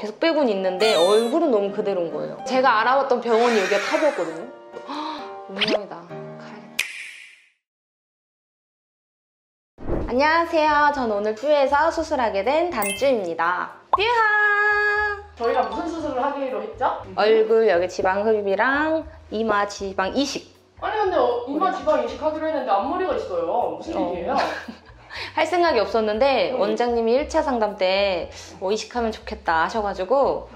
계속 빼고는 있는데 얼굴은 너무 그대로인 거예요. 제가 알아봤던 병원이 여기가 탑이었거든요. 운명이다. 가야겠다. 안녕하세요. 전 오늘 뷰에서 수술하게 된 단쭈입니다. 뷰하! 저희가 무슨 수술을 하기로 했죠? 얼굴 여기 지방 흡입이랑 이마 지방 이식. 아니 근데 이마 지방 이식하기로 했는데 앞머리가 있어요. 무슨 일이에요? 할 생각이 없었는데 원장님이 1차 상담 때 이식하면 좋겠다 하셔가지고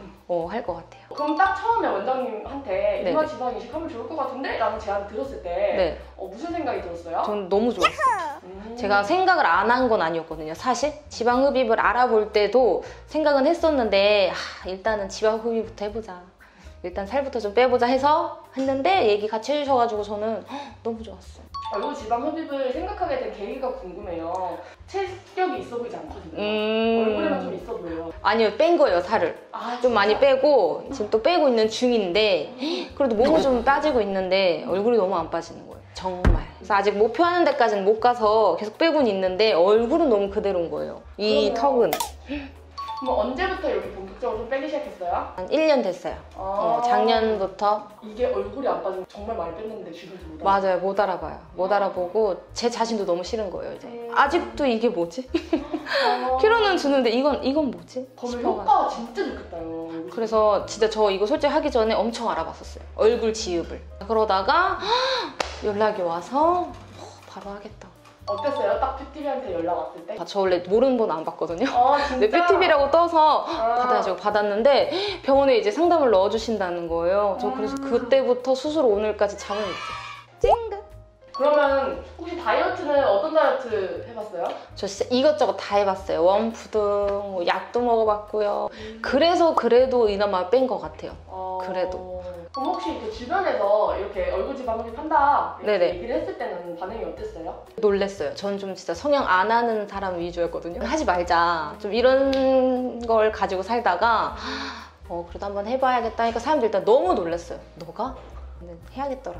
할 것 같아요. 그럼 딱 처음에 원장님한테 네네. 이마 지방 이식하면 좋을 것 같은데? 라는 제안을 들었을 때 무슨 생각이 들었어요? 전 너무 좋았어요. 제가 생각을 안 한 건 아니었거든요. 사실 지방 흡입을 알아볼 때도 생각은 했었는데 일단은 지방 흡입부터 해보자. 일단 살부터 좀 빼보자 해서 했는데 얘기 같이 해주셔가지고 저는 너무 좋았어요. 얼굴 지방 흡입을 생각하게 된 계기가 궁금해요. 체격이 있어 보이지 않거든요. 얼굴에만 좀 있어 보여요. 아니요, 뺀 거예요, 살을. 좀 많이 빼고 지금 또 빼고 있는 중인데 그래도 몸은 좀 빠지고 있는데 얼굴이 너무 안 빠지는 거예요. 정말. 그래서 아직 목표하는 데까지는 못 가서 계속 빼고는 있는데 얼굴은 너무 그대로인 거예요. 이 턱은. 그럼 언제부터 이렇게 본격적으로 좀 빼기 시작했어요? 한 1년 됐어요. 작년부터. 이게 얼굴이 안 빠지면 정말 많이 뺐는데 주변에서 못 맞아요. 못 알아봐요. 못 알아보고 제 자신도 너무 싫은 거예요. 이제 아직도 이게 뭐지? 키로는 주는데 이건 뭐지? 그러면 효과가 진짜 좋겠다요. 그래서 진짜 저 이거 솔직히 하기 전에 엄청 알아봤었어요. 얼굴 지읍을. 그러다가 연락이 와서 바로 하겠다. 어땠어요? 딱 뷰티비한테 연락 왔을 때? 저 원래 모르는 번 안 받거든요. 진짜? 근데 뷰티비라고 떠서 받아가지고 받았는데 병원에 이제 상담을 넣어주신다는 거예요. 저 그래서 그때부터 수술 오늘까지 잠을 못 잤어요. 찡긋. 그러면 혹시 다이어트는 어떤 다이어트 해봤어요? 저 진짜 이것저것 다 해봤어요. 원푸드, 약도 먹어봤고요. 그래서 그래도 이나마 뺀 것 같아요. 그래도. 그럼 혹시 그 주변에서 이렇게 얼굴 지방 흡입한다 이렇게 네네. 얘기를 했을 때는 반응이 어땠어요? 놀랬어요. 전 좀 진짜 성형 안 하는 사람 위주였거든요. 하지 말자. 좀 이런 걸 가지고 살다가 그래도 한번 해봐야겠다 하니까 사람들이 일단 너무 놀랐어요. 너가? 근데 해야겠더라.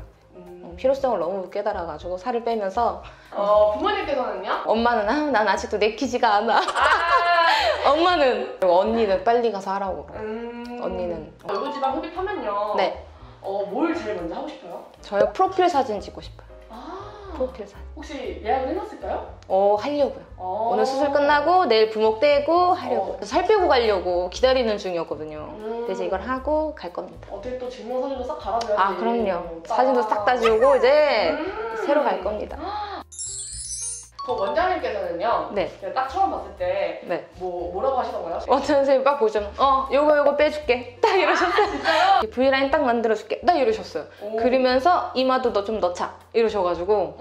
필요성을 너무 깨달아가지고 살을 빼면서 부모님께서는요? 엄마는 난 아직도 내키지가 않아. 엄마는 언니는 빨리 가서 하라고 그래요. 언니는 얼굴 지방 흡입하면요. 네. 뭘 제일 먼저 하고 싶어요? 저요 프로필 사진 찍고 싶어요. 프로필 사진. 혹시 예약을 해놨을까요? 하려고요. 오늘 수술 끝나고 내일 부목 떼고 하려고. 살 빼고 가려고 기다리는 중이었거든요. 그래서 이걸 하고 갈 겁니다. 어떻게 또 증명사진도 싹 갈아줘야지. 그럼요. 사진도 싹 다 지우고 이제 새로 갈 겁니다. 그 원장님께서는요. 네. 제가 딱 처음 봤을 때 네. 뭐라고 하시던가요? 원장 선생님 딱 보시면 요거 빼줄게 딱 이러셨어요. 진짜요? V라인 딱 만들어줄게 딱 이러셨어요. 그러면서 이마도 너 좀 넣자 이러셔가지고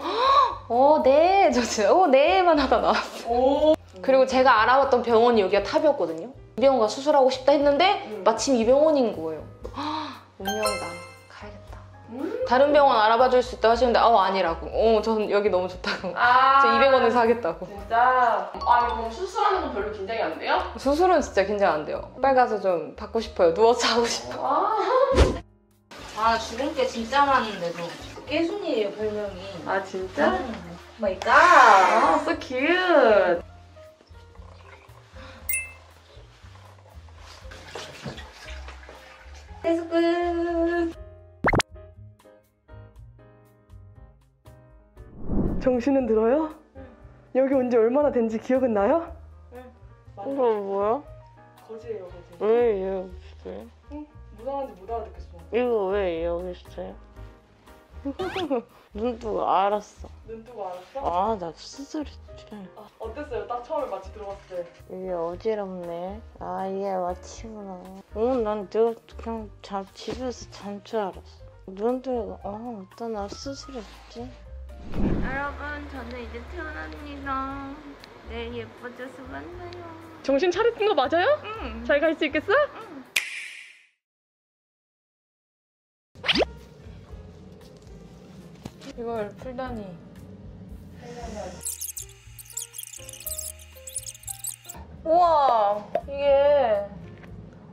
네. 저 진짜 네만 하다 나왔어요. 그리고 제가 알아봤던 병원이 여기가 탑이었거든요. 이 병원 가 수술하고 싶다 했는데 마침 이 병원인 거예요. 운명이다. 가야겠다. 다른 병원 알아봐 줄 수 있다 하시는데 아니라고. 전 여기 너무 좋다고. 저 200원에서 하겠다고. 진짜? 아니 그럼 수술하는 건 별로 긴장이 안 돼요? 수술은 진짜 긴장 안 돼요. 빨리 가서 좀 받고 싶어요. 누워서 하고 싶어. 주름깨 진짜 많은데도 깨순이에요 별명이. 진짜? 마이 갓. so cute. That's good. 정신은 들어요? 여기 온 지 얼마나 된지 기억은 나요? 이거 뭐야? 거지예요, 거지. 왜 여기 있어요? 무당한지 못 알아듣겠어. 이거 왜 여기 있어요? 눈 뜨고 알았어. 눈 뜨고 알았어? 나 수술했지. 어땠어요? 딱 처음에 마취 들어갔을 때. 이게 어지럽네. 이게 마취구나. 난 내가 그냥 집에서 잔 줄 알았어. 눈 뜨고 어떤 나 수술했지? 여러분, 저는 이제 퇴원합니다. 내일 예뻐져서 만나요. 정신 차렸던 거 맞아요? 응. 잘 갈 수 있겠어? 응. 이걸 풀다니. 우와, 이게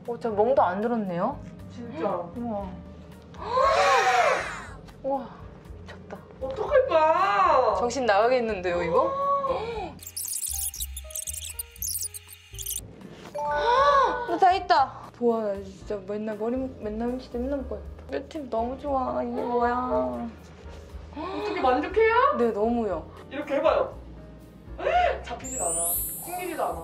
진짜 멍도 안 들었네요. 진짜. 우와. 우와, 미쳤다. 어떡할까? 정신 나가겠는데요, 이거? 다 했다. 좋아, 나 진짜 맨날 맨날 진짜 맨날 먹어요. 꿀팁 너무 좋아. 이게 뭐야? 어떻게 만족해요? 네, 너무요. 이렇게 해봐요. 잡히질 않아. 튕기지도 않아.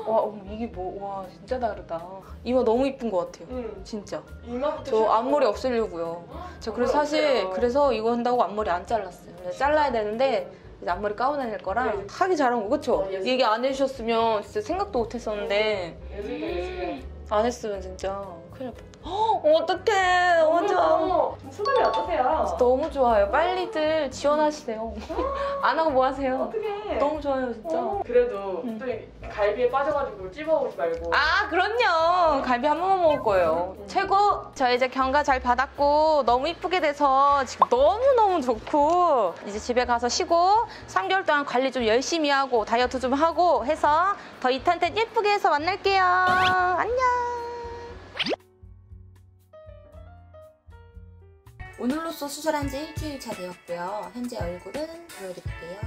와, 이게 와, 진짜 다르다. 이마 너무 이쁜 것 같아요. 응. 진짜. 이마부터 저 앞머리 없애려고요. 저 그래서 사실 그래서 이거 한다고 앞머리 안 잘랐어요. 잘라야 되는데 이제 앞머리 까고 다닐 거라 네. 하기 잘한 거 그쵸? 예술. 얘기 안 해주셨으면 진짜 생각도 못 했었는데 예술가 예술가. 안 했으면 진짜 큰일 날 뻔. 어떡해. 너무 좋아. 수감이 어떠세요? 너무 좋아요. 빨리들 지원하시세요. 안 하고 뭐 하세요? 어떡해. 너무 좋아요 진짜. 그래도 또 갈비에 빠져가지고 찝어오지 말고. 아, 그럼요. 갈비 한 번만 먹을 거예요. 최고. 저 이제 경과 잘 받았고 너무 이쁘게 돼서 지금 너무너무 좋고 이제 집에 가서 쉬고 3개월 동안 관리 좀 열심히 하고 다이어트 좀 하고 해서 더 2탄 때 예쁘게 해서 만날게요. 안녕. 오늘로써 수술한 지 일주일차 되었고요. 현재 얼굴은 보여드릴게요.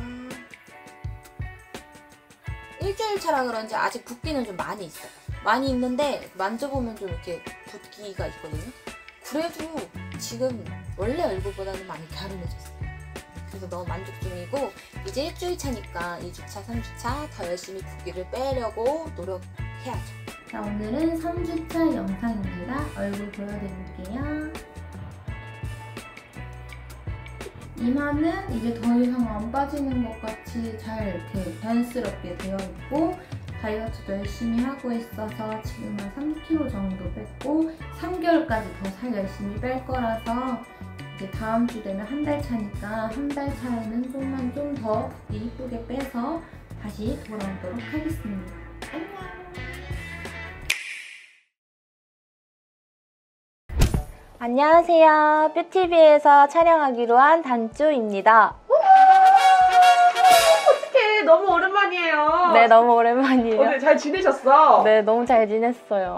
일주일차라 그런지 아직 붓기는 좀 많이 있어요. 많이 있는데 만져보면 좀 이렇게 붓기가 있거든요. 그래도 지금 원래 얼굴보다는 많이 갸름해졌어요. 그래서 너무 만족 중이고 이제 일주일차니까 2주차, 3주차 더 열심히 붓기를 빼려고 노력해야죠. 자, 오늘은 3주차 영상입니다. 얼굴 보여드릴게요. 이마는 이제 더 이상 안 빠지는 것 같이 잘 이렇게 자연스럽게 되어 있고 다이어트도 열심히 하고 있어서 지금 한 3kg 정도 뺐고 3개월까지 더 살 열심히 뺄 거라서 이제 다음 주 되면 한 달 차니까 한 달 차에는 좀만 좀 더 이쁘게 빼서 다시 돌아오도록 하겠습니다. 안녕! 안녕하세요. 뷰티비에서 촬영하기로 한 단쭈입니다. 어떡해. 너무 오랜만이에요. 네, 너무 오랜만이에요. 오늘 잘 지내셨어? 네, 너무 잘 지냈어요.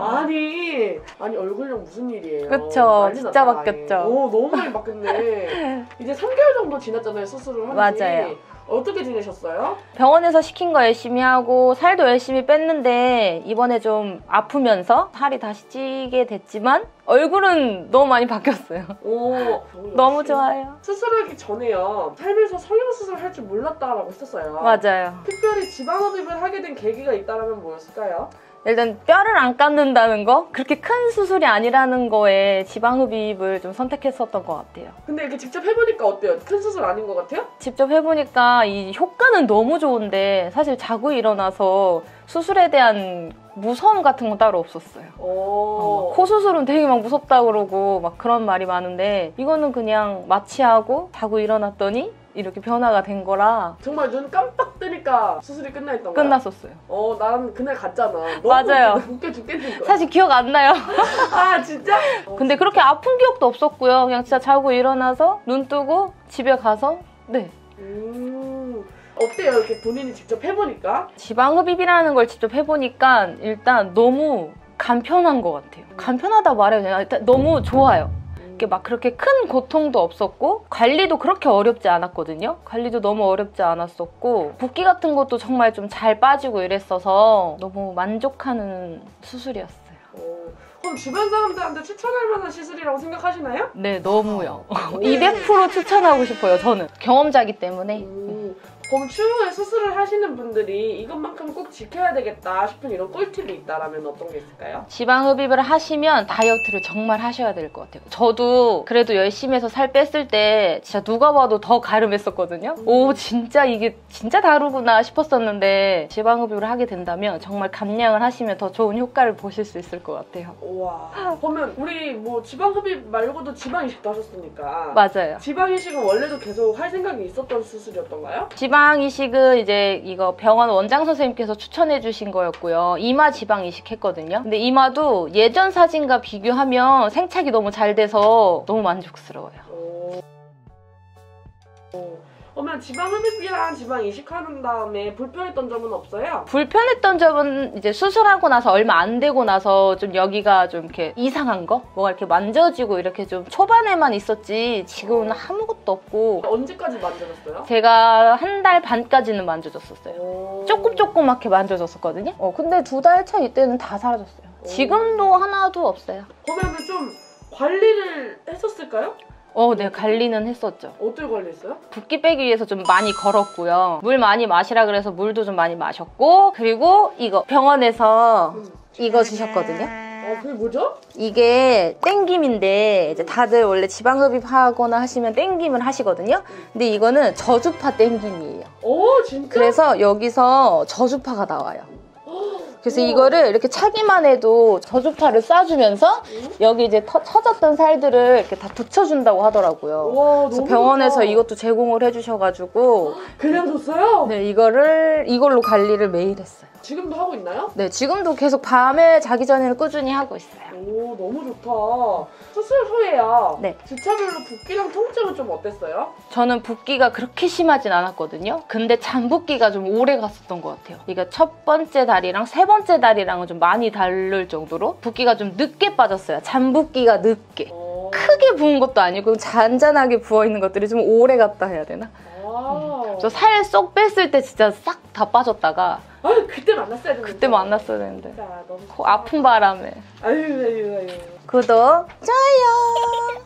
아니 얼굴형 무슨 일이에요? 그쵸, 난리 진짜 났다, 바뀌었죠. 아예. 오, 너무 많이 바뀌었네. 이제 3개월 정도 지났잖아요, 수술을 한 지. 맞아요. 어떻게 지내셨어요? 병원에서 시킨 거 열심히 하고 살도 열심히 뺐는데 이번에 좀 아프면서 살이 다시 찌게 됐지만 얼굴은 너무 많이 바뀌었어요. 오, 너무 좋아요. 수술하기 전에요. 살면서 성형수술 할 줄 몰랐다라고 했었어요. 맞아요. 특별히 지방흡입을 하게 된 계기가 있다면 뭐였을까요? 일단 뼈를 안 깎는다는 거? 그렇게 큰 수술이 아니라는 거에 지방흡입을 좀 선택했었던 것 같아요. 근데 이렇게 직접 해보니까 어때요? 큰 수술 아닌 것 같아요? 직접 해보니까 이 효과는 너무 좋은데 사실 자고 일어나서 수술에 대한 무서움 같은 건 따로 없었어요. 코 수술은 되게 막 무섭다 그러고 막 그런 말이 많은데 이거는 그냥 마취하고 자고 일어났더니 이렇게 변화가 된 거라 정말 눈 깜빡 뜨니까 수술이 끝나 있던 거야? 끝났었어요. 난 그날 갔잖아. 너무 맞아요. 웃겨 죽겠는 거야. 사실 기억 안 나요. 아 진짜? 근데 그렇게 아픈 기억도 없었고요. 그냥 진짜 자고 일어나서 눈 뜨고 집에 가서 네. 어때요? 이렇게 본인이 직접 해보니까? 지방흡입이라는 걸 직접 해보니까 일단 너무 간편한 것 같아요. 간편하다 말해야 되나? 일단 너무 좋아요. 이렇게 막 그렇게 큰 고통도 없었고 관리도 그렇게 어렵지 않았거든요. 관리도 너무 어렵지 않았었고 붓기 같은 것도 정말 좀 잘 빠지고 이랬어서 너무 만족하는 수술이었어요. 그럼 주변 사람들한테 추천할 만한 시술이라고 생각하시나요? 네, 너무요. 200% 추천하고 싶어요, 저는. 경험자이기 때문에. 그럼 추후에 수술을 하시는 분들이 이것만큼 꼭 지켜야 되겠다 싶은 이런 꿀팁이 있다면 어떤 게 있을까요? 지방흡입을 하시면 다이어트를 정말 하셔야 될 것 같아요. 저도 그래도 열심히 해서 살 뺐을 때 진짜 누가 봐도 더 가름했었거든요. 오, 진짜 이게 진짜 다르구나 싶었었는데 지방흡입을 하게 된다면 정말 감량을 하시면 더 좋은 효과를 보실 수 있을 것 같아요. 와, 그러면 우리 뭐 지방흡입 말고도 지방 이식도 하셨으니까 맞아요. 지방 이식은 원래도 계속 할 생각이 있었던 수술이었던가요? 지방 이식은 이제 이거 병원 원장 선생님께서 추천해 주신 거였고요. 이마 지방 이식 했거든요. 근데 이마도 예전 사진과 비교하면 생착이 너무 잘 돼서 너무 만족스러워요. 그러면 지방흡입이랑 지방 이식하는 다음에 불편했던 점은 없어요? 불편했던 점은 이제 수술하고 나서 얼마 안 되고 나서 좀 여기가 좀 이렇게 이상한 거? 뭐가 이렇게 만져지고 이렇게 좀 초반에만 있었지 지금은 아무것도 없고. 언제까지 만져졌어요? 제가 한 달 반까지는 만져졌었어요. 조금조그맣게 만져졌었거든요. 근데 2달 차 이때는 다 사라졌어요. 지금도 하나도 없어요. 그러면 좀 관리를 했었을까요? 네, 관리는 했었죠. 어떻게 관리했어요? 붓기 빼기 위해서 좀 많이 걸었고요. 물 많이 마시라 그래서 물도 좀 많이 마셨고, 그리고 이거 병원에서 이거 주셨거든요. 그게 뭐죠? 이게 땡김인데 이제 다들 원래 지방흡입하거나 하시면 땡김을 하시거든요. 근데 이거는 저주파 땡김이에요. 오, 진짜? 그래서 여기서 저주파가 나와요. 그래서 이거를 이렇게 차기만 해도 저주파를 쏴주면서 여기 이제 처졌던 살들을 이렇게 다 붙여준다고 하더라고요. 와, 그래서 너무 병원에서 좋다. 이것도 제공을 해주셔가지고 그냥 줬어요? 네, 이걸로 관리를 매일 했어요. 지금도 하고 있나요? 네, 지금도 계속 밤에 자기 전에는 꾸준히 하고 있어요. 오, 너무 좋다. 수술 후에야 네. 주차별로 붓기랑 통증은 좀 어땠어요? 저는 붓기가 그렇게 심하진 않았거든요. 근데 잠붓기가 좀 오래 갔었던 것 같아요. 이게 첫 번째 다리랑 세 번째 다리랑은 좀 많이 다를 정도로 붓기가 좀 늦게 빠졌어요. 잠붓기가 늦게. 크게 부은 것도 아니고 잔잔하게 부어있는 것들이 좀 오래 갔다 해야 되나? 저 살 쏙 뺐을 때 진짜 싹 다 빠졌다가 그때 만났어야 되는데. 그때 만났어야 되는데 야, 너무 코 아픈 바람에. 아유. 구독, 좋아요.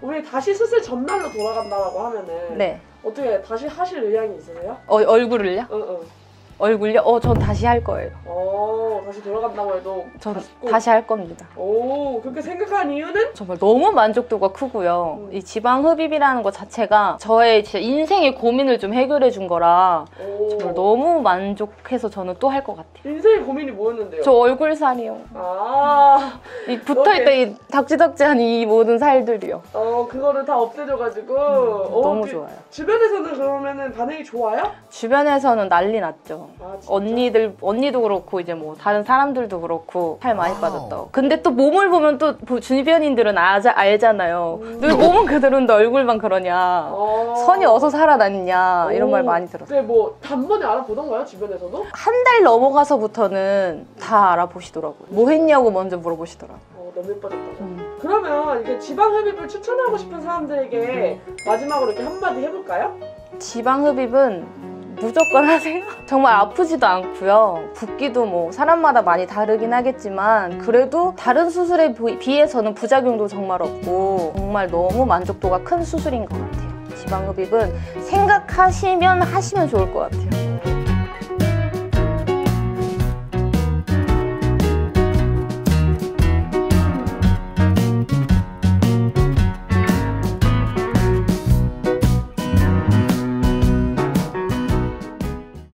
우리 다시 수술 전날로 돌아간다고 하면은 네. 어떻게 다시 하실 의향이 있으세요? 얼굴을요? 응. 얼굴요? 전 다시 할 거예요. 다시 돌아간다고 해도 전 꼭. 다시 할 겁니다. 그렇게 생각한 이유는? 정말 너무 만족도가 크고요. 이 지방 흡입이라는 것 자체가 저의 진짜 인생의 고민을 좀 해결해 준 거라 정말 너무 만족해서 저는 또 할 것 같아요. 인생의 고민이 뭐였는데요? 저 얼굴살이요. 이 붙어있던 이 덕지덕지한 이 모든 살들이요. 그거를 다 없애줘가지고 너무 좋아요. 주변에서는 그러면은 반응이 좋아요? 주변에서는 난리 났죠. 진짜? 언니도 그렇고 이제 뭐 다른 사람들도 그렇고 살 많이 빠졌다고. 근데 또 몸을 보면 또 주변인들은 알잖아요. 너 몸은 그대로인데 얼굴만 그러냐. 선이 어서 살아났냐. 이런 말 많이 들었어요. 근데 뭐 단번에 알아보던가요? 주변에서도? 한 달 넘어가서부터는 다 알아보시더라고요. 뭐 했냐고 먼저 물어보시더라고요. 너무 예뻐졌다고. 그러면 이게 지방 흡입을 추천하고 싶은 사람들에게 마지막으로 이렇게 한마디 해볼까요? 지방 흡입은 무조건 하세요. 정말 아프지도 않고요. 붓기도 뭐 사람마다 많이 다르긴 하겠지만 그래도 다른 수술에 비해서는 부작용도 정말 없고 정말 너무 만족도가 큰 수술인 것 같아요. 지방 흡입은 생각하시면 하시면 좋을 것 같아요.